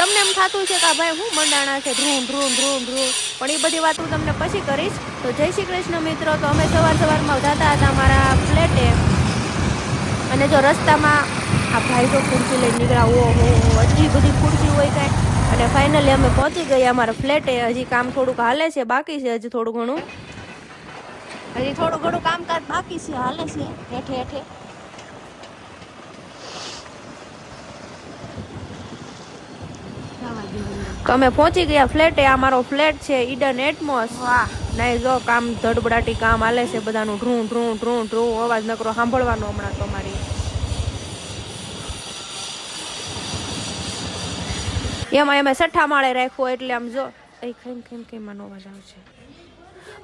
તમને એમ થતું છે કે ભાઈ હું મંડાણા છે ધ્રુમ ધ્રુમ ધ્રુમ ધ્રુમ, પણ એ બધી વાત હું તમને પછી કરીશ. તો જય શ્રી કૃષ્ણ મિત્રો. તો અમે સવારમાં જતા હતા અમારા ફ્લેટે, અને જો રસ્તામાં આ ભાઈ તો ખુરશી લઈને નીકળ્યા. ઓહો, એટલી બધી ખુરશી હોય કાંઈ. અને ફાઇનલી અમે પહોંચી ગયા અમારા ફ્લેટે. હજી કામ થોડુંક હાલે છે, બાકી છે હજી થોડું ઘણું કામકાજ બાકી છે, હાલે છે હેઠે હેઠે. તો અમે પહોંચી ગયા ફ્લેટે. આ મારો ફ્લેટ છે, ઈડન એટમોસ. નહીં જો કામ ધડબડાટી કામ હાલે છે બધાનું, ડ્રું ડ્રું ડ્રું ડ્રું અવાજ નકરો સાંભળવાનો હમણાં તમારી. એમાં અમે 6ઠા માળે રાખ્યો, એટલે આમ જો કેમ અવાજ આવે છે.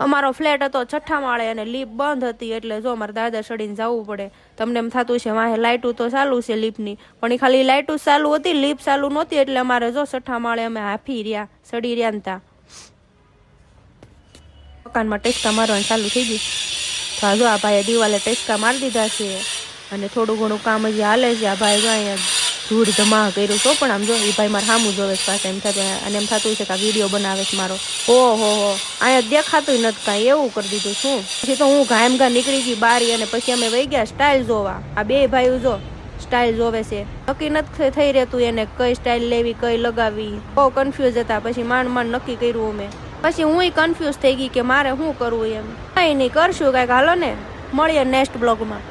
અમારો ફ્લેટ હતો 6ઠા માળે અને લીપ બંધ હતી, એટલે જો અમારે દાદા ચડીને જવું પડે. તમને એમ થતું છે વાહે લાઇટું તો ચાલુ છે લીપની, પણ એ ખાલી લાઇટું ચાલુ હતી, લીપ ચાલુ નહોતી. એટલે અમારે જો 6ઠા માળે અમે હાફી રહ્યા, ચડી રહ્યા હતા. મકાનમાં ટેસ્કા મારવાનું ચાલુ થઈ ગયું. તો જો આ ભાઈએ દિવાલે ટેસ્કા મારી દીધા છે, અને થોડું ઘણું કામ હજી હાલે છે. આ ભાઈ જો અહીંયા ધૂળ ધમા કર્યું તો, પણ આમ જો એ ભાઈ મારે સામું જોવે છે પાસે, એમ થતું, અને એમ થતું છે કે આ વિડીયો બનાવે છે મારો. ઓહો અહીંયા દેખાતું નથી કાંઈ, એવું કરી દીધું શું. પછી તો હું ઘામ નીકળી ગઈ બારી, અને પછી અમે વહી ગયા સ્ટાઇલ જોવા. આ બે ભાઈઓ જો સ્ટાઇલ જોવે છે, નક્કી નથી થઈ રહેતું એને કઈ સ્ટાઇલ લેવી કઈ લગાવવી. બહુ કન્ફ્યુઝ હતા. પછી માંડ નક્કી કર્યું અમે. પછી હું કન્ફ્યુઝ થઈ ગઈ કે મારે શું કરવું એમ. કઈ નહીં, કરશું કાંઈક, હાલો ને મળીએ નેક્સ્ટ બ્લોગમાં.